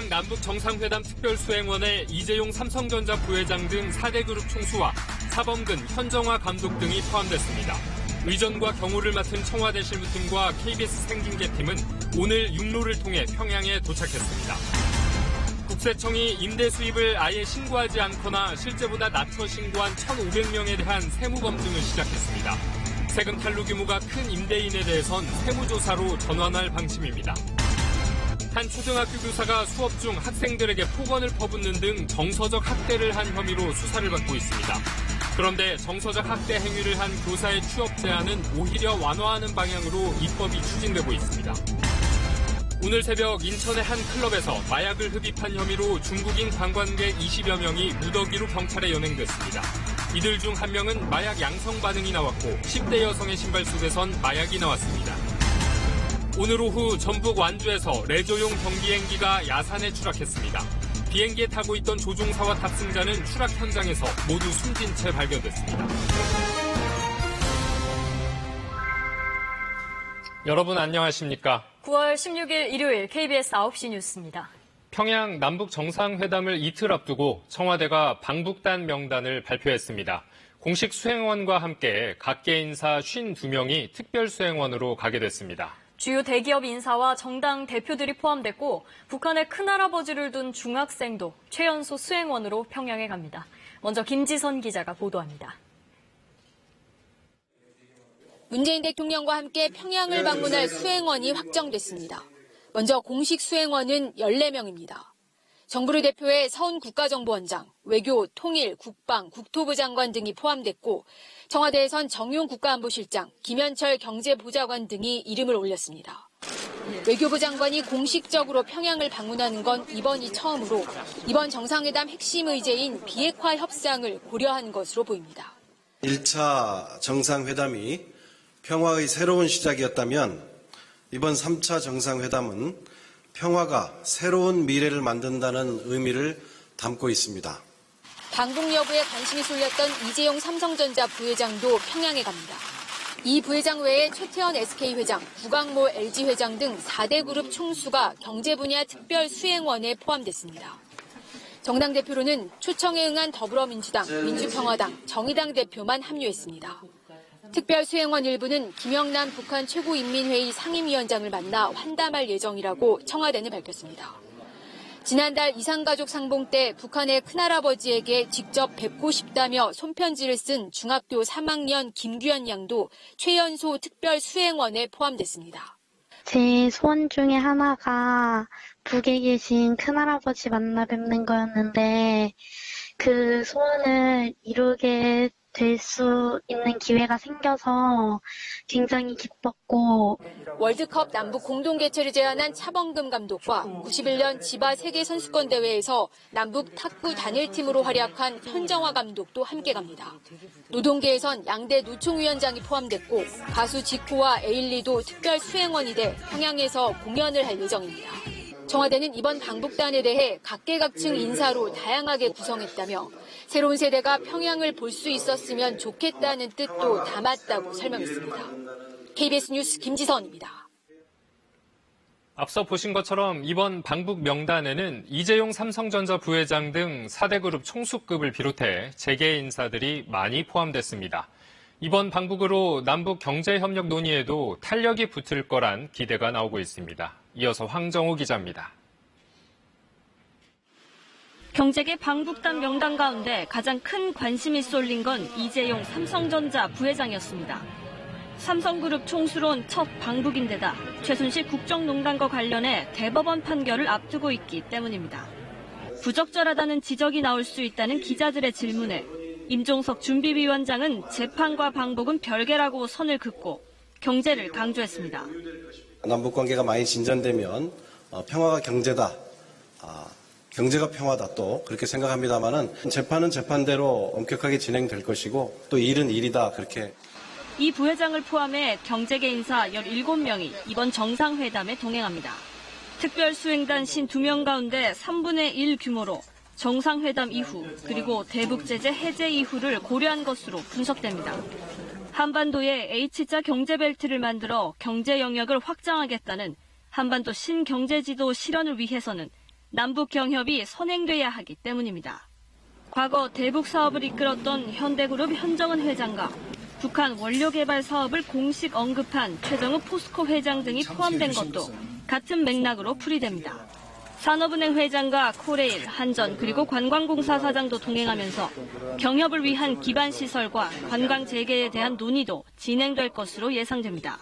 평양 남북 정상회담 특별수행원에 이재용 삼성전자 부회장 등 4대 그룹 총수와 사범근, 현정화 감독 등이 포함됐습니다. 의전과 경호를 맡은 청와대 실무팀과 KBS 생중계팀은 오늘 육로를 통해 평양에 도착했습니다. 국세청이 임대 수입을 아예 신고하지 않거나 실제보다 낮춰 신고한 1,500명에 대한 세무검증을 시작했습니다. 세금 탈루 규모가 큰 임대인에 대해선 세무조사로 전환할 방침입니다. 한 초등학교 교사가 수업 중 학생들에게 폭언을 퍼붓는 등 정서적 학대를 한 혐의로 수사를 받고 있습니다. 그런데 정서적 학대 행위를 한 교사의 취업 제한은 오히려 완화하는 방향으로 입법이 추진되고 있습니다. 오늘 새벽 인천의 한 클럽에서 마약을 흡입한 혐의로 중국인 관광객 20여 명이 무더기로 경찰에 연행됐습니다. 이들 중 한 명은 마약 양성 반응이 나왔고 10대 여성의 신발 속에선 마약이 나왔습니다. 오늘 오후 전북 완주에서 레저용 경비행기가 야산에 추락했습니다. 비행기에 타고 있던 조종사와 탑승자는 추락 현장에서 모두 숨진 채 발견됐습니다. 여러분 안녕하십니까? 9월 16일 일요일 KBS 9시 뉴스입니다. 평양 남북 정상회담을 이틀 앞두고 청와대가 방북단 명단을 발표했습니다. 공식 수행원과 함께 각계 인사 52명이 특별수행원으로 가게 됐습니다. 주요 대기업 인사와 정당 대표들이 포함됐고 북한의 큰할아버지를 둔 중학생도 최연소 수행원으로 평양에 갑니다. 먼저 김지선 기자가 보도합니다. 문재인 대통령과 함께 평양을 방문할 수행원이 확정됐습니다. 먼저 공식 수행원은 14명입니다. 정부를 대표해 서훈 국가정보원장, 외교, 통일, 국방, 국토부 장관 등이 포함됐고 청와대에선 정용 국가안보실장, 김현철 경제보좌관 등이 이름을 올렸습니다. 외교부 장관이 공식적으로 평양을 방문하는 건 이번이 처음으로 이번 정상회담 핵심 의제인 비핵화 협상을 고려한 것으로 보입니다. 1차 정상회담이 평화의 새로운 시작이었다면 이번 3차 정상회담은 평화가 새로운 미래를 만든다는 의미를 담고 있습니다. 방북 여부에 관심이 쏠렸던 이재용 삼성전자 부회장도 평양에 갑니다. 이 부회장 외에 최태원 SK회장, 구강모 LG회장 등 4대 그룹 총수가 경제 분야 특별 수행원에 포함됐습니다. 정당 대표로는 초청에 응한 더불어민주당, 민주평화당, 정의당 대표만 합류했습니다. 특별 수행원 일부는 김영남 북한 최고인민회의 상임위원장을 만나 환담할 예정이라고 청와대는 밝혔습니다. 지난달 이산가족 상봉 때 북한의 큰할아버지에게 직접 뵙고 싶다며 손편지를 쓴 중학교 3학년 김규현 양도 최연소 특별 수행원에 포함됐습니다. 제 소원 중에 하나가 북에 계신 큰할아버지 만나 뵙는 거였는데 그 소원을 이루게 될 수 있는 기회가 생겨서 굉장히 기뻤고 월드컵 남북 공동 개최를 제안한 차범금 감독과 91년 지바 세계선수권대회에서 남북 탁구 단일팀으로 활약한 현정화 감독도 함께 갑니다. 노동계에선 양대 노총위원장이 포함됐고 가수 지코와 에일리도 특별 수행원이 돼 평양에서 공연을 할 예정입니다. 청와대는 이번 방북단에 대해 각계각층 인사로 다양하게 구성했다며 새로운 세대가 평양을 볼 수 있었으면 좋겠다는 뜻도 담았다고 설명했습니다. KBS 뉴스 김지선입니다. 앞서 보신 것처럼 이번 방북 명단에는 이재용 삼성전자 부회장 등 4대 그룹 총수급을 비롯해 재계 인사들이 많이 포함됐습니다. 이번 방북으로 남북 경제협력 논의에도 탄력이 붙을 거란 기대가 나오고 있습니다. 이어서 황정호 기자입니다. 경제계 방북단 명단 가운데 가장 큰 관심이 쏠린 건 이재용 삼성전자 부회장이었습니다. 삼성그룹 총수론 첫 방북인데다 최순실 국정농단과 관련해 대법원 판결을 앞두고 있기 때문입니다. 부적절하다는 지적이 나올 수 있다는 기자들의 질문에 임종석 준비위원장은 재판과 방북은 별개라고 선을 긋고 경제를 강조했습니다. 남북관계가 많이 진전되면 평화가 경제다. 경제가 평화다 또 그렇게 생각합니다만은 재판은 재판대로 엄격하게 진행될 것이고 또 일은 일이다 그렇게. 이 부회장을 포함해 경제계 인사 17명이 이번 정상회담에 동행합니다. 특별수행단 52명 가운데 3분의 1 규모로 정상회담 이후 그리고 대북제재 해제 이후를 고려한 것으로 분석됩니다. 한반도에 H자 경제벨트를 만들어 경제 영역을 확장하겠다는 한반도 신경제지도 실현을 위해서는 남북 경협이 선행돼야 하기 때문입니다. 과거 대북 사업을 이끌었던 현대그룹 현정은 회장과 북한 원료 개발 사업을 공식 언급한 최정읍 포스코 회장 등이 포함된 것도 같은 맥락으로 풀이됩니다. 산업은행 회장과 코레일, 한전 그리고 관광공사 사장도 동행하면서 경협을 위한 기반시설과 관광 재개에 대한 논의도 진행될 것으로 예상됩니다.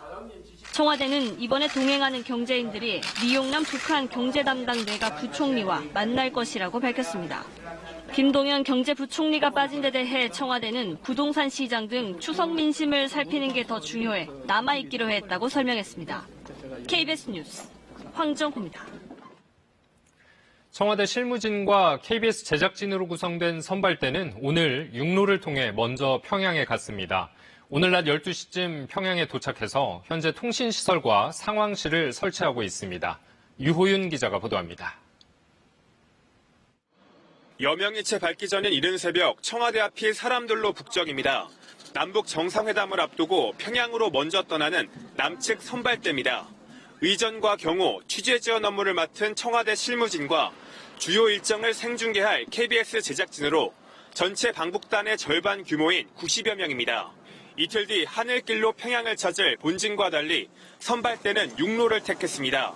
청와대는 이번에 동행하는 경제인들이 리용남 북한 경제담당 내각 부총리와 만날 것이라고 밝혔습니다. 김동연 경제부총리가 빠진 데 대해 청와대는 부동산 시장 등 추석 민심을 살피는 게 더 중요해 남아있기로 했다고 설명했습니다. KBS 뉴스 황정호입니다. 청와대 실무진과 KBS 제작진으로 구성된 선발대는 오늘 육로를 통해 먼저 평양에 갔습니다. 오늘 낮 12시쯤 평양에 도착해서 현재 통신시설과 상황실을 설치하고 있습니다. 유호윤 기자가 보도합니다. 여명이체 밝기 전인 이른 새벽 청와대 앞이 사람들로 북적입니다. 남북 정상회담을 앞두고 평양으로 먼저 떠나는 남측 선발대입니다. 의전과 경호, 취재 지원 업무를 맡은 청와대 실무진과 주요 일정을 생중계할 KBS 제작진으로 전체 방북단의 절반 규모인 90여 명입니다. 이틀 뒤 하늘길로 평양을 찾을 본진과 달리 선발대는 육로를 택했습니다.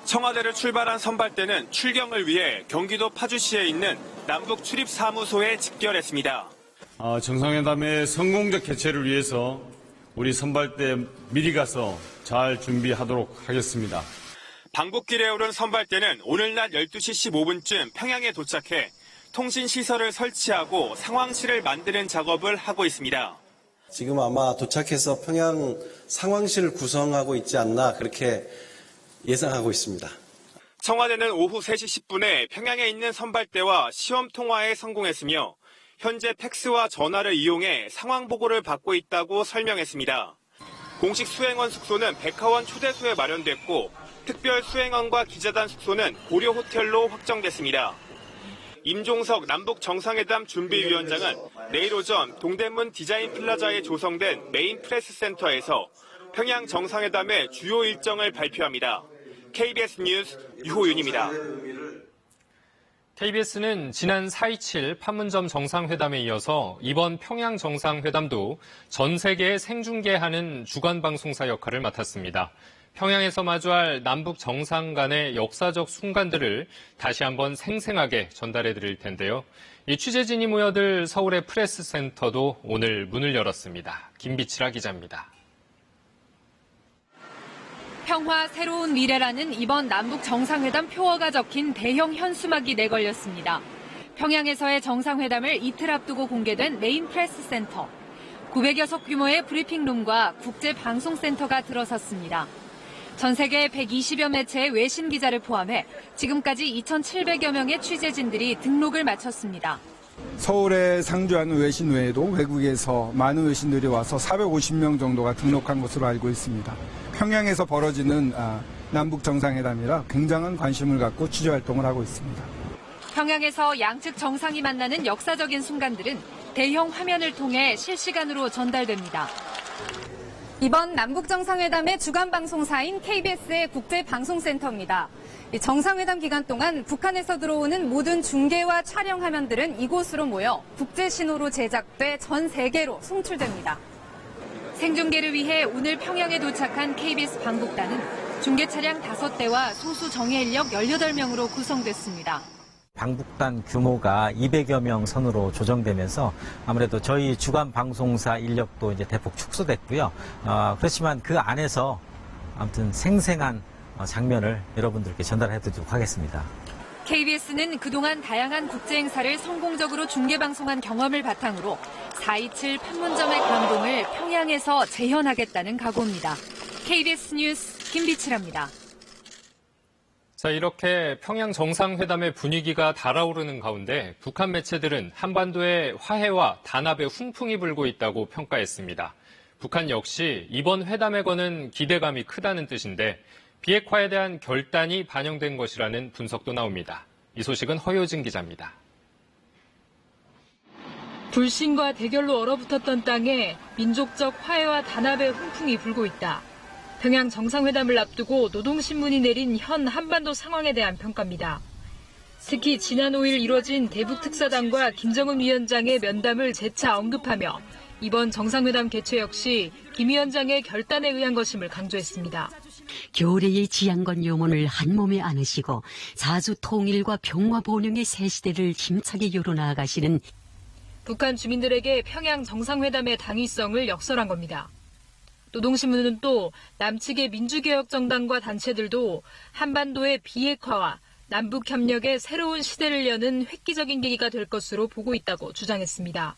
청와대를 출발한 선발대는 출경을 위해 경기도 파주시에 있는 남북 출입사무소에 직결했습니다. 정상회담의 성공적 개최를 위해서 우리 선발대 미리 가서 잘 준비하도록 하겠습니다. 방북길에 오른 선발대는 오늘 낮 12시 15분쯤 평양에 도착해 통신시설을 설치하고 상황실을 만드는 작업을 하고 있습니다. 지금 아마 도착해서 평양 상황실을 구성하고 있지 않나 그렇게 예상하고 있습니다. 청와대는 오후 3시 10분에 평양에 있는 선발대와 시험 통화에 성공했으며 현재 팩스와 전화를 이용해 상황 보고를 받고 있다고 설명했습니다. 공식 수행원 숙소는 백화원 초대소에 마련됐고 특별 수행원과 기자단 숙소는 고려 호텔로 확정됐습니다. 임종석 남북 정상회담 준비위원장은 내일 오전 동대문 디자인 플라자에 조성된 메인 프레스 센터에서 평양 정상회담의 주요 일정을 발표합니다. KBS 뉴스 유호윤입니다. KBS는 지난 4.27 판문점 정상회담에 이어서 이번 평양 정상회담도 전 세계에 생중계하는 주간 방송사 역할을 맡았습니다. 평양에서 마주할 남북 정상 간의 역사적 순간들을 다시 한번 생생하게 전달해 드릴 텐데요. 이 취재진이 모여들 서울의 프레스센터도 오늘 문을 열었습니다. 김비치라 기자입니다. 평화 새로운 미래라는 이번 남북 정상회담 표어가 적힌 대형 현수막이 내걸렸습니다. 평양에서의 정상회담을 이틀 앞두고 공개된 메인 프레스센터. 900여 석 규모의 브리핑룸과 국제방송센터가 들어섰습니다. 전 세계 120여 매체의 외신 기자를 포함해 지금까지 2,700여 명의 취재진들이 등록을 마쳤습니다. 서울에 상주하는 외신 외에도 외국에서 많은 외신들이 와서 450명 정도가 등록한 것으로 알고 있습니다. 평양에서 벌어지는 남북 정상회담이라 굉장한 관심을 갖고 취재 활동을 하고 있습니다. 평양에서 양측 정상이 만나는 역사적인 순간들은 대형 화면을 통해 실시간으로 전달됩니다. 이번 남북 정상회담의 주간 방송사인 KBS의 국제방송센터입니다. 정상회담 기간 동안 북한에서 들어오는 모든 중계와 촬영 화면들은 이곳으로 모여 국제신호로 제작돼 전 세계로 송출됩니다. 생중계를 위해 오늘 평양에 도착한 KBS 방북단은 중계 차량 5대와 소수 정예 인력 18명으로 구성됐습니다. 방북단 규모가 200여 명 선으로 조정되면서 아무래도 저희 주간 방송사 인력도 이제 대폭 축소됐고요. 그렇지만 그 안에서 아무튼 생생한 장면을 여러분들께 전달해드리도록 하겠습니다. KBS는 그동안 다양한 국제 행사를 성공적으로 중계방송한 경험을 바탕으로 4.27 판문점의 감동을 평양에서 재현하겠다는 각오입니다. KBS 뉴스 김비치라입니다. 자, 이렇게 평양 정상회담의 분위기가 달아오르는 가운데 북한 매체들은 한반도에 화해와 단합의 훈풍이 불고 있다고 평가했습니다. 북한 역시 이번 회담에 거는 기대감이 크다는 뜻인데 비핵화에 대한 결단이 반영된 것이라는 분석도 나옵니다. 이 소식은 허효진 기자입니다. 불신과 대결로 얼어붙었던 땅에 민족적 화해와 단합의 훈풍이 불고 있다. 평양 정상회담을 앞두고 노동신문이 내린 현 한반도 상황에 대한 평가입니다. 특히 지난 5일 이뤄진 대북특사단과 김정은 위원장의 면담을 재차 언급하며 이번 정상회담 개최 역시 김 위원장의 결단에 의한 것임을 강조했습니다. 교래의 지향권 요문을 한몸에 안으시고 사주 통일과 평화 번영의 새 시대를 힘차게 열어나가시는 북한 주민들에게 평양 정상회담의 당위성을 역설한 겁니다. 노동신문은 또 남측의 민주개혁정당과 단체들도 한반도의 비핵화와 남북협력의 새로운 시대를 여는 획기적인 계기가 될 것으로 보고 있다고 주장했습니다.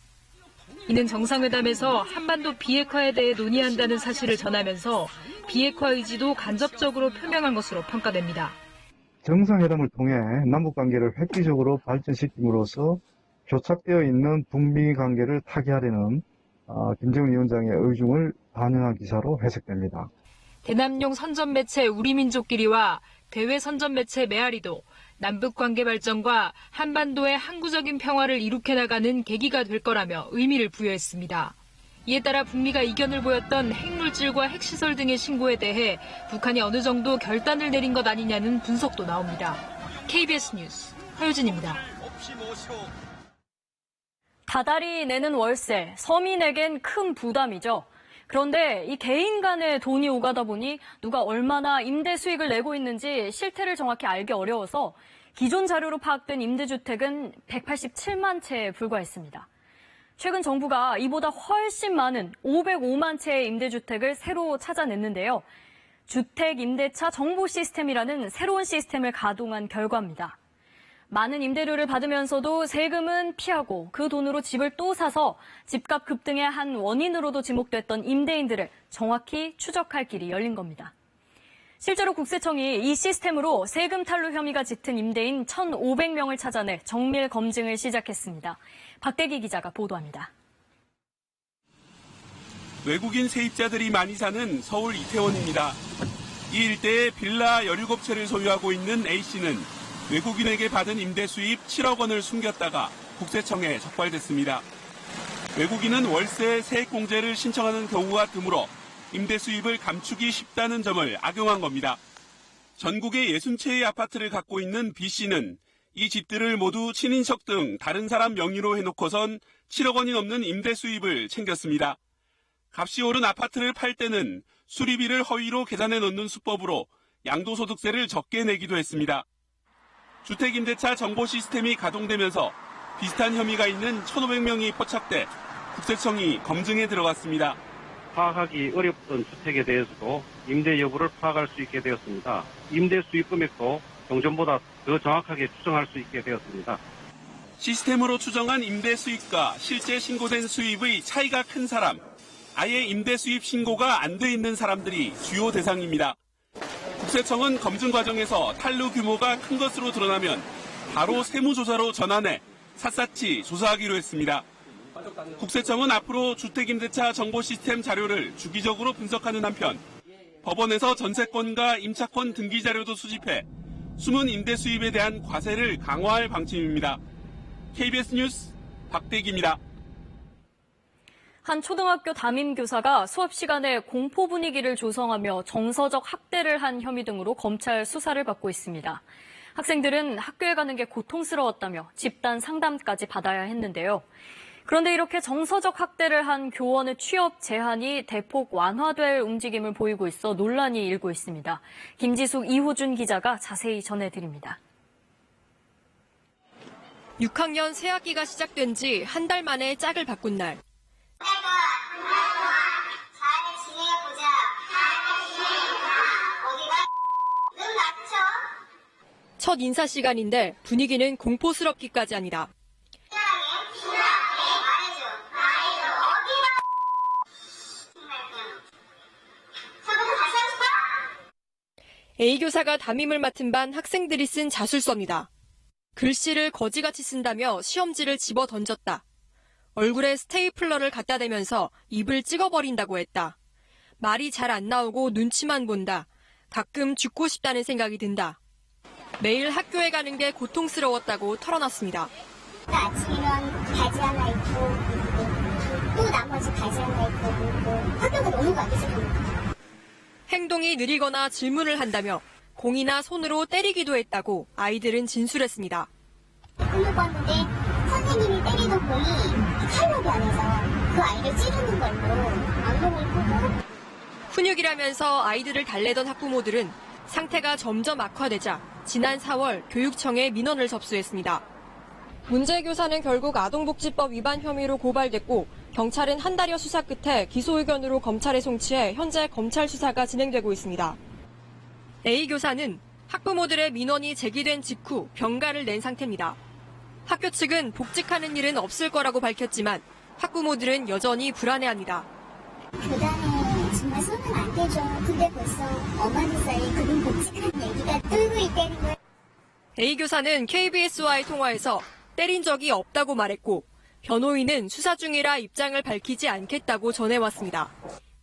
이는 정상회담에서 한반도 비핵화에 대해 논의한다는 사실을 전하면서 비핵화 의지도 간접적으로 표명한 것으로 평가됩니다. 정상회담을 통해 남북관계를 획기적으로 발전시킴으로써 교착되어 있는 북미 관계를 타개하려는 김정은 위원장의 의중을 반영한 기사로 해석됩니다. 대남용 선전매체 우리민족끼리와 대외 선전매체 메아리도 남북관계 발전과 한반도의 항구적인 평화를 이룩해 나가는 계기가 될 거라며 의미를 부여했습니다. 이에 따라 북미가 이견을 보였던 핵물질과 핵시설 등의 신고에 대해 북한이 어느 정도 결단을 내린 것 아니냐는 분석도 나옵니다. KBS 뉴스 허유진입니다. 다달이 내는 월세, 서민에겐 큰 부담이죠. 그런데 이 개인 간에 돈이 오가다 보니 누가 얼마나 임대 수익을 내고 있는지 실태를 정확히 알기 어려워서 기존 자료로 파악된 임대주택은 187만 채에 불과했습니다. 최근 정부가 이보다 훨씬 많은 505만 채의 임대주택을 새로 찾아냈는데요. 주택임대차 정보 시스템이라는 새로운 시스템을 가동한 결과입니다. 많은 임대료를 받으면서도 세금은 피하고 그 돈으로 집을 또 사서 집값 급등의 한 원인으로도 지목됐던 임대인들을 정확히 추적할 길이 열린 겁니다. 실제로 국세청이 이 시스템으로 세금 탈루 혐의가 짙은 임대인 1,500명을 찾아내 정밀 검증을 시작했습니다. 박대기 기자가 보도합니다. 외국인 세입자들이 많이 사는 서울 이태원입니다. 이 일대에 빌라 17채를 소유하고 있는 A씨는 외국인에게 받은 임대 수입 7억 원을 숨겼다가 국세청에 적발됐습니다. 외국인은 월세 세액공제를 신청하는 경우가 드물어 임대 수입을 감추기 쉽다는 점을 악용한 겁니다. 전국에 60채의 아파트를 갖고 있는 B씨는 이 집들을 모두 친인척 등 다른 사람 명의로 해놓고선 7억 원이 넘는 임대 수입을 챙겼습니다. 값이 오른 아파트를 팔 때는 수리비를 허위로 계산해 놓는 수법으로 양도소득세를 적게 내기도 했습니다. 주택임대차 정보 시스템이 가동되면서 비슷한 혐의가 있는 1,500명이 포착돼 국세청이 검증에 들어갔습니다. 파악하기 어렵던 주택에 대해서도 임대 여부를 파악할 수 있게 되었습니다. 임대 수입 금액도 경전보다 더 정확하게 추정할 수 있게 되었습니다. 시스템으로 추정한 임대 수입과 실제 신고된 수입의 차이가 큰 사람, 아예 임대 수입 신고가 안 돼 있는 사람들이 주요 대상입니다. 국세청은 검증 과정에서 탈루 규모가 큰 것으로 드러나면 바로 세무조사로 전환해 샅샅이 조사하기로 했습니다. 국세청은 앞으로 주택임대차 정보 시스템 자료를 주기적으로 분석하는 한편 법원에서 전세권과 임차권 등기 자료도 수집해 숨은 임대 수입에 대한 과세를 강화할 방침입니다. KBS 뉴스 박대기입니다. 한 초등학교 담임교사가 수업 시간에 공포 분위기를 조성하며 정서적 학대를 한 혐의 등으로 검찰 수사를 받고 있습니다. 학생들은 학교에 가는 게 고통스러웠다며 집단 상담까지 받아야 했는데요. 그런데 이렇게 정서적 학대를 한 교원의 취업 제한이 대폭 완화될 움직임을 보이고 있어 논란이 일고 있습니다. 김지숙, 이호준 기자가 자세히 전해드립니다. 6학년 새학기가 시작된 지 한 달 만에 짝을 바꾼 날. 첫 인사 시간인데 분위기는 공포스럽기까지 아니다. A 교사가 담임을 맡은 반 학생들이 쓴 자술서입니다. 글씨를 거지같이 쓴다며 시험지를 집어 던졌다. 얼굴에 스테이플러를 갖다 대면서 입을 찍어버린다고 했다. 말이 잘 안 나오고 눈치만 본다. 가끔 죽고 싶다는 생각이 든다. 매일 학교에 가는 게 고통스러웠다고 털어놨습니다. 아침이면 바지 하나 입고 또 나머지 바지 하나 입고 학교가 너무 가기 싫습니다. 행동이 느리거나 질문을 한다며 공이나 손으로 때리기도 했다고 아이들은 진술했습니다. 꿈을 꿨는데 선생님이 때리던 공이 칼로 변해서 그 아이를 찌르는 걸로 악몽을 꾸고 훈육이라면서 아이들을 달래던 학부모들은 상태가 점점 악화되자 지난 4월 교육청에 민원을 접수했습니다. 문제 교사는 결국 아동복지법 위반 혐의로 고발됐고 경찰은 한 달여 수사 끝에 기소 의견으로 검찰에 송치해 현재 검찰 수사가 진행되고 있습니다. A 교사는 학부모들의 민원이 제기된 직후 병가를 낸 상태입니다. 학교 측은 복직하는 일은 없을 거라고 밝혔지만 학부모들은 여전히 불안해합니다. 교단에 정말 손은 안 대죠. 근데 벌써 엄마들 사이에 그분 복직하는 얘기가 뜨고 있다는 거예요. A 교사는 KBS와의 통화에서 때린 적이 없다고 말했고 변호인은 수사 중이라 입장을 밝히지 않겠다고 전해왔습니다.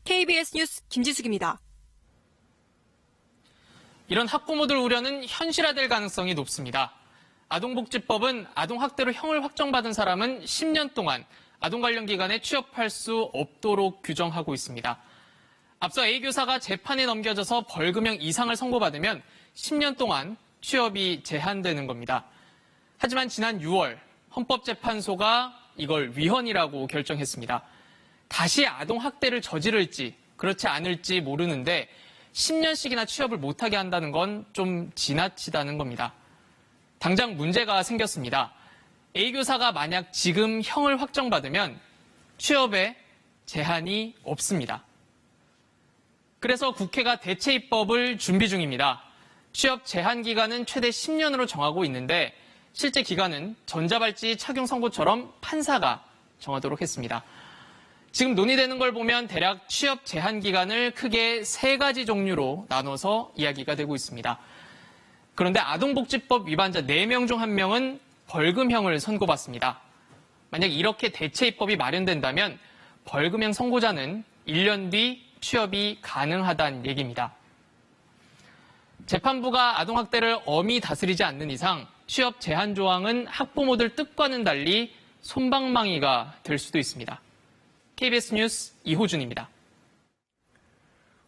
KBS 뉴스 김지숙입니다. 이런 학부모들 우려는 현실화될 가능성이 높습니다. 아동복지법은 아동학대로 형을 확정받은 사람은 10년 동안 아동 관련 기관에 취업할 수 없도록 규정하고 있습니다. 앞서 A 교사가 재판에 넘겨져서 벌금형 이상을 선고받으면 10년 동안 취업이 제한되는 겁니다. 하지만 지난 6월 헌법재판소가 이걸 위헌이라고 결정했습니다. 다시 아동학대를 저지를지 그렇지 않을지 모르는데 10년씩이나 취업을 못하게 한다는 건 좀 지나치다는 겁니다. 당장 문제가 생겼습니다. A 교사가 만약 지금 형을 확정받으면 취업에 제한이 없습니다. 그래서 국회가 대체 입법을 준비 중입니다. 취업 제한 기간은 최대 10년으로 정하고 있는데 실제 기간은 전자발찌 착용 선고처럼 판사가 정하도록 했습니다. 지금 논의되는 걸 보면 대략 취업 제한 기간을 크게 3가지 종류로 나눠서 이야기가 되고 있습니다. 그런데 아동복지법 위반자 4명 중 1명은 벌금형을 선고받습니다. 만약 이렇게 대체 입법이 마련된다면 벌금형 선고자는 1년 뒤 취업이 가능하다는 얘기입니다. 재판부가 아동학대를 엄히 다스리지 않는 이상 취업 제한 조항은 학부모들 뜻과는 달리 솜방망이가 될 수도 있습니다. KBS 뉴스 이호준입니다.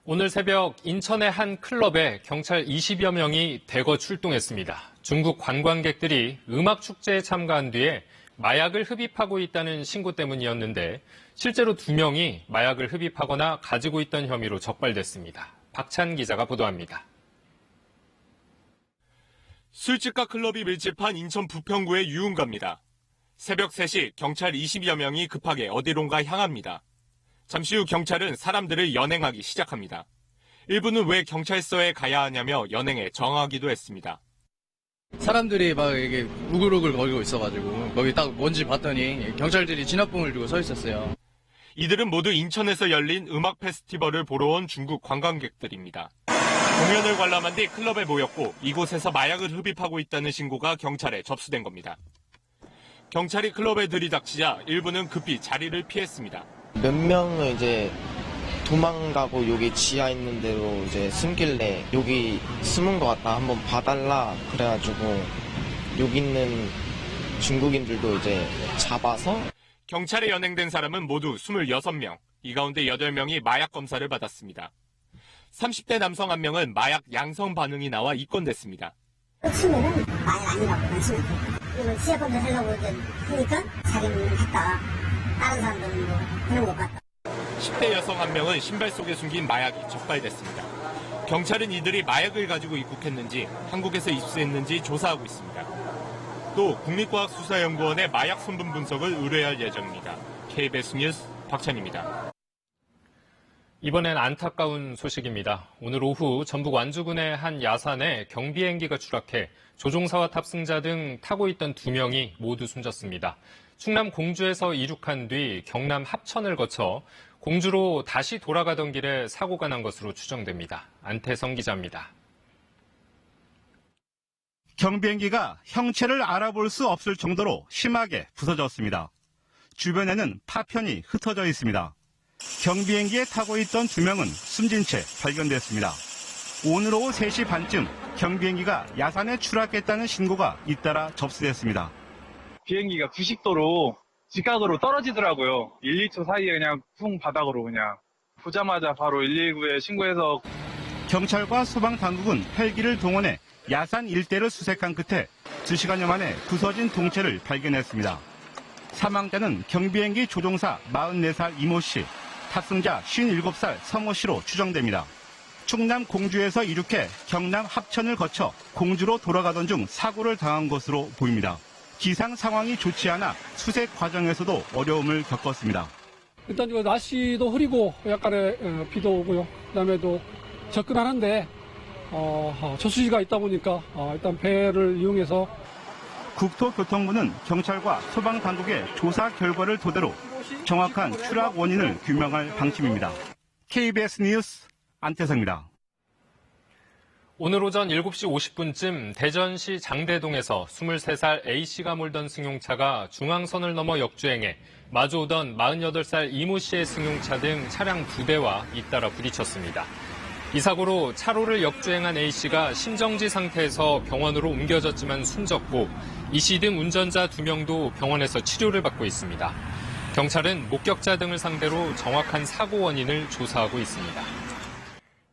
오늘 새벽 인천의 한 클럽에 경찰 20여 명이 대거 출동했습니다. 중국 관광객들이 음악 축제에 참가한 뒤에 마약을 흡입하고 있다는 신고 때문이었는데 실제로 2명이 마약을 흡입하거나 가지고 있던 혐의로 적발됐습니다. 박찬 기자가 보도합니다. 술집과 클럽이 밀집한 인천 부평구의 유흥가입니다. 새벽 3시 경찰 20여 명이 급하게 어디론가 향합니다. 잠시 후 경찰은 사람들을 연행하기 시작합니다. 일부는 왜 경찰서에 가야 하냐며 연행에 저항하기도 했습니다. 사람들이 막 이게 우글우글 거리고 있어가지고 거기 딱 뭔지 봤더니 경찰들이 진압봉을 들고 서 있었어요. 이들은 모두 인천에서 열린 음악 페스티벌을 보러 온 중국 관광객들입니다. 공연을 관람한 뒤 클럽에 모였고 이곳에서 마약을 흡입하고 있다는 신고가 경찰에 접수된 겁니다. 경찰이 클럽에 들이닥치자 일부는 급히 자리를 피했습니다. 몇 명은 이제 도망가고 여기 지하 있는 데로 이제 숨길래 여기 숨은 것 같다 한번 봐달라 그래가지고 여기 있는 중국인들도 이제 잡아서 경찰에 연행된 사람은 모두 26명, 이 가운데 8명이 마약 검사를 받았습니다. 30대 남성 1명은 마약 양성 반응이 나와 입건됐습니다. 치면은 마약 아니라고 하시면 이거 시합범죄 하려고 하니까 자기는 했다. 다른 사람들은 뭐 그런 것 같다. 10대 여성 1명은 신발 속에 숨긴 마약이 적발됐습니다. 경찰은 이들이 마약을 가지고 입국했는지 한국에서 입수했는지 조사하고 있습니다. 또 국립과학수사연구원의 마약 성분 분석을 의뢰할 예정입니다. KBS 뉴스 박찬입니다. 이번엔 안타까운 소식입니다. 오늘 오후 전북 완주군의 한 야산에 경비행기가 추락해 조종사와 탑승자 등 타고 있던 2명이 모두 숨졌습니다. 충남 공주에서 이륙한 뒤 경남 합천을 거쳐 공주로 다시 돌아가던 길에 사고가 난 것으로 추정됩니다. 안태성 기자입니다. 경비행기가 형체를 알아볼 수 없을 정도로 심하게 부서졌습니다. 주변에는 파편이 흩어져 있습니다. 경비행기에 타고 있던 2명은 숨진 채 발견됐습니다. 오늘 오후 3시 반쯤 경비행기가 야산에 추락했다는 신고가 잇따라 접수됐습니다. 비행기가 90도로 직각으로 떨어지더라고요. 1, 2초 사이에 그냥 쿵 바닥으로 그냥. 보자마자 바로 119에 신고해서 경찰과 소방당국은 헬기를 동원해 야산 일대를 수색한 끝에 2시간여 만에 부서진 동체를 발견했습니다. 사망자는 경비행기 조종사 44살 이모 씨, 탑승자 57살 성호 씨로 추정됩니다. 충남 공주에서 이륙해 경남 합천을 거쳐 공주로 돌아가던 중 사고를 당한 것으로 보입니다. 기상 상황이 좋지 않아 수색 과정에서도 어려움을 겪었습니다. 일단 날씨도 흐리고 약간의 비도 오고요. 그다음에 또 접근하는데 저수지가 있다 보니까 일단 배를 이용해서 국토교통부는 경찰과 소방당국의 조사 결과를 토대로 정확한 추락 원인을 규명할 방침입니다. KBS 뉴스 안태성입니다. 오늘 오전 7시 50분쯤 대전시 장대동에서 23살 A씨가 몰던 승용차가 중앙선을 넘어 역주행해 마주오던 48살 이모 씨의 승용차 등 차량 2대와 잇따라 부딪혔습니다. 이 사고로 차로를 역주행한 A씨가 심정지 상태에서 병원으로 옮겨졌지만 숨졌고 이씨 등 운전자 2명도 병원에서 치료를 받고 있습니다. 경찰은 목격자 등을 상대로 정확한 사고 원인을 조사하고 있습니다.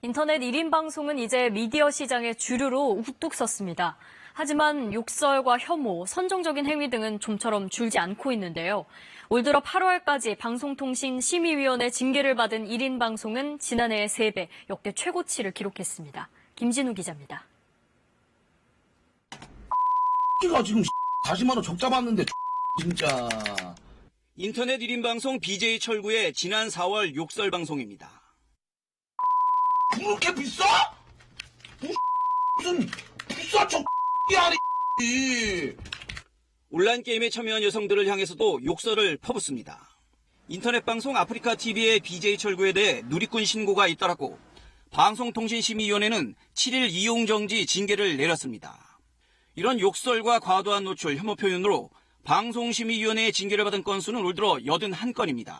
인터넷 1인 방송은 이제 미디어 시장의 주류로 우뚝 섰습니다. 하지만 욕설과 혐오, 선정적인 행위 등은 좀처럼 줄지 않고 있는데요. 올 들어 8월까지 방송통신심의위원회 징계를 받은 1인 방송은 지난해의 3배, 역대 최고치를 기록했습니다. 김진우 기자입니다. 가 지금 다시마로 적 잡았는데 진짜. 인터넷 1인 방송 BJ 철구의 지난 4월 욕설 방송입니다. 그렇게 비싸? 무슨 비싸 온라인 게임에 참여한 여성들을 향해서도 욕설을 퍼붓습니다. 인터넷 방송 아프리카 TV의 BJ 철구에 대해 누리꾼 신고가 잇따랐고 방송통신심의위원회는 7일 이용정지 징계를 내렸습니다. 이런 욕설과 과도한 노출, 혐오 표현으로 방송심의위원회의 징계를 받은 건수는 올 들어 81건입니다.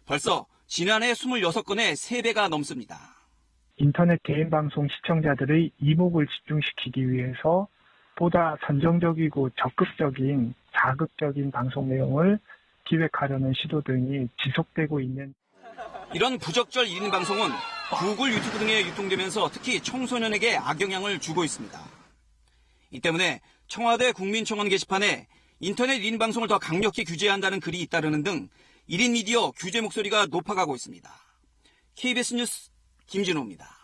벌써 지난해 26건의 3배가 넘습니다. 인터넷 개인 방송 시청자들의 이목을 집중시키기 위해서 보다 선정적이고 적극적인 자극적인 방송 내용을 기획하려는 시도 등이 지속되고 있는 이런 부적절 1인 방송은 구글, 유튜브 등에 유통되면서 특히 청소년에게 악영향을 주고 있습니다. 이 때문에 청와대 국민청원 게시판에 인터넷 1인 방송을 더 강력히 규제해야 한다는 글이 잇따르는 등 1인 미디어 규제 목소리가 높아가고 있습니다. KBS 뉴스 김진호입니다.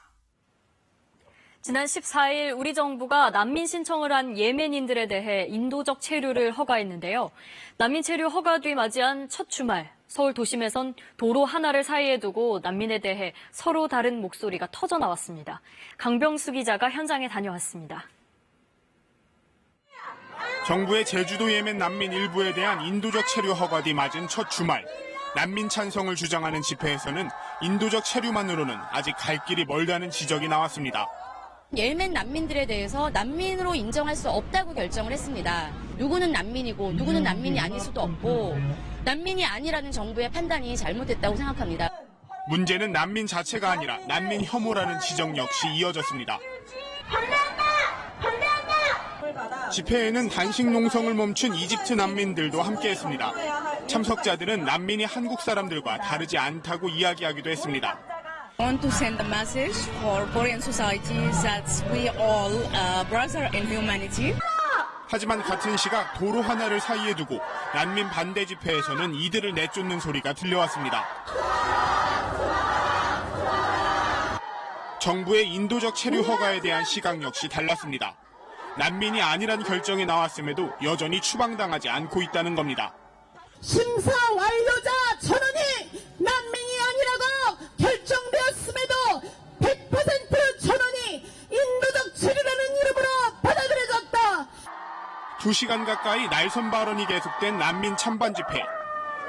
지난 14일 우리 정부가 난민 신청을 한 예멘인들에 대해 인도적 체류를 허가했는데요. 난민 체류 허가 뒤 맞이한 첫 주말, 서울 도심에선 도로 하나를 사이에 두고 난민에 대해 서로 다른 목소리가 터져나왔습니다. 강병수 기자가 현장에 다녀왔습니다. 정부의 제주도 예멘 난민 일부에 대한 인도적 체류 허가 뒤 맞은 첫 주말, 난민 찬성을 주장하는 집회에서는 인도적 체류만으로는 아직 갈 길이 멀다는 지적이 나왔습니다. 예멘 난민들에 대해서 난민으로 인정할 수 없다고 결정을 했습니다. 누구는 난민이고 누구는 난민이 아닐 수도 없고 난민이 아니라는 정부의 판단이 잘못됐다고 생각합니다. 문제는 난민 자체가 아니라 난민 혐오라는 지적 역시 이어졌습니다. 집회에는 단식 농성을 멈춘 이집트 난민들도 함께했습니다. 참석자들은 난민이 한국 사람들과 다르지 않다고 이야기하기도 했습니다. I want to send a message for Korean society that we all brother in humanity. 하지만 같은 시각 도로 하나를 사이에 두고 난민 반대 집회에서는 이들을 내쫓는 소리가 들려왔습니다. 정부의 인도적 체류 허가에 대한 시각 역시 달랐습니다. 난민이 아니란 결정이 나왔음에도 여전히 추방당하지 않고 있다는 겁니다. 심사 완료자 전원이 난민이 아니라고 결정되었음에도 100% 전원이 인도적 체류라는 이름으로 받아들여졌다. 2시간 가까이 날선 발언이 계속된 난민 찬반 집회.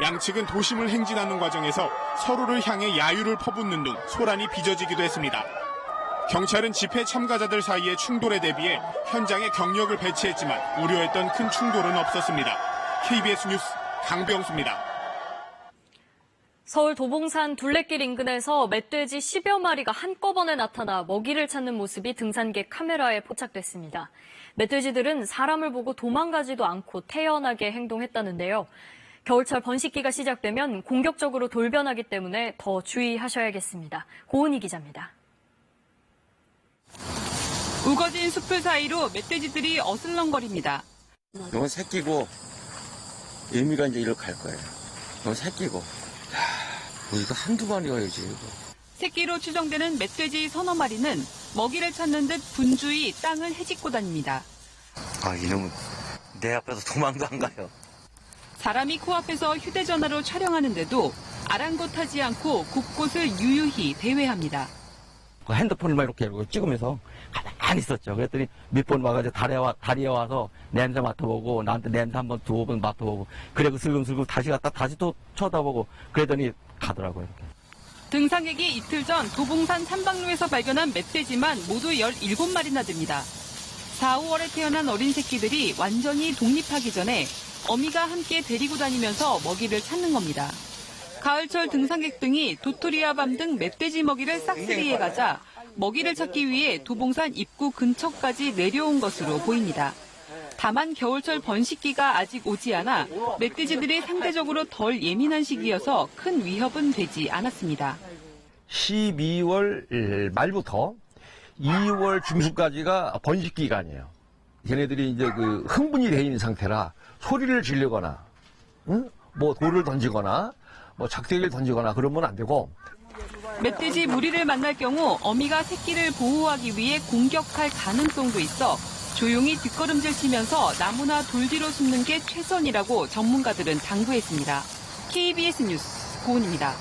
양측은 도심을 행진하는 과정에서 서로를 향해 야유를 퍼붓는 등 소란이 빚어지기도 했습니다. 경찰은 집회 참가자들 사이의 충돌에 대비해 현장에 경력을 배치했지만 우려했던 큰 충돌은 없었습니다. KBS 뉴스 강병수입니다. 서울 도봉산 둘레길 인근에서 멧돼지 10여 마리가 한꺼번에 나타나 먹이를 찾는 모습이 등산객 카메라에 포착됐습니다. 멧돼지들은 사람을 보고 도망가지도 않고 태연하게 행동했다는데요. 겨울철 번식기가 시작되면 공격적으로 돌변하기 때문에 더 주의하셔야겠습니다. 고은희 기자입니다. 우거진 숲을 사이로 멧돼지들이 어슬렁거립니다. 이건 새끼고 의미가 이제 이렇게 갈 거예요. 이건 새끼고. 이거 한두 마리여야지 이거. 새끼로 추정되는 멧돼지 서너 마리는 먹이를 찾는 듯 분주히 땅을 헤집고 다닙니다. 아, 이놈은 내 앞에서 도망도 안 가요. 사람이 코앞에서 휴대전화로 촬영하는데도 아랑곳하지 않고 곳곳을 유유히 배회합니다. 핸드폰을만 이렇게 찍으면서 가만히 있었죠. 그랬더니 몇 번 와가지고 다리에 와서 냄새 맡아보고 나한테 냄새 한번 두어 번 맡아보고 그리고 슬금슬금 다시 갔다 다시 또 쳐다보고 그러더니 가더라고요. 이렇게. 등산객이 이틀 전 도봉산 삼박로에서 발견한 멧돼지만 모두 17마리나 됩니다. 4, 5월에 태어난 어린 새끼들이 완전히 독립하기 전에 어미가 함께 데리고 다니면서 먹이를 찾는 겁니다. 가을철 등산객 등이 도토리와 밤 등 멧돼지 먹이를 싹쓸이해 가자 먹이를 찾기 위해 도봉산 입구 근처까지 내려온 것으로 보입니다. 다만 겨울철 번식기가 아직 오지 않아 멧돼지들이 상대적으로 덜 예민한 시기여서 큰 위협은 되지 않았습니다. 12월 말부터 2월 중순까지가 번식 기간이에요. 걔네들이 이제 그 흥분이 돼 있는 상태라 소리를 지르거나, 뭐 돌을 던지거나, 뭐 작대기를 던지거나 그러면 안 되고. 멧돼지 무리를 만날 경우 어미가 새끼를 보호하기 위해 공격할 가능성도 있어 조용히 뒷걸음질 치면서 나무나 돌 뒤로 숨는 게 최선이라고 전문가들은 당부했습니다. KBS 뉴스 고은입니다.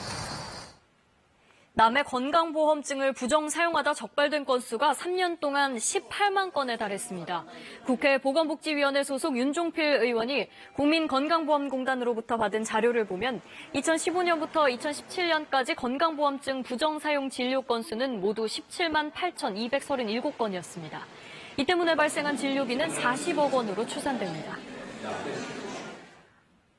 남의 건강보험증을 부정 사용하다 적발된 건수가 3년 동안 18만 건에 달했습니다. 국회 보건복지위원회 소속 윤종필 의원이 국민건강보험공단으로부터 받은 자료를 보면 2015년부터 2017년까지 건강보험증 부정 사용 진료 건수는 모두 17만 8,237건이었습니다. 이 때문에 발생한 진료비는 40억 원으로 추산됩니다.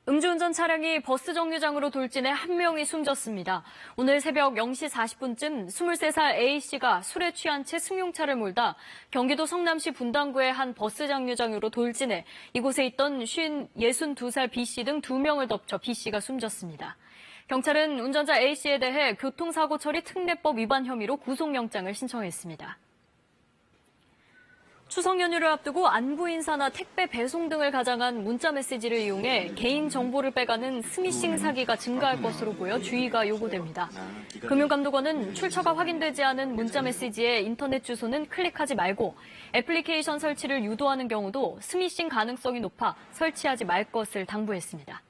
음주운전 차량이 버스 정류장으로 돌진해 한 명이 숨졌습니다. 오늘 새벽 0시 40분쯤 23살 A씨가 술에 취한 채 승용차를 몰다 경기도 성남시 분당구의 한 버스 정류장으로 돌진해 이곳에 있던 62살 B씨 등 2명을 덮쳐 B씨가 숨졌습니다. 경찰은 운전자 A씨에 대해 교통사고 처리 특례법 위반 혐의로 구속영장을 신청했습니다. 추석 연휴를 앞두고 안부 인사나 택배 배송 등을 가장한 문자 메시지를 이용해 개인 정보를 빼가는 스미싱 사기가 증가할 것으로 보여 주의가 요구됩니다. 금융감독원은 출처가 확인되지 않은 문자 메시지의 인터넷 주소는 클릭하지 말고 애플리케이션 설치를 유도하는 경우도 스미싱 가능성이 높아 설치하지 말 것을 당부했습니다.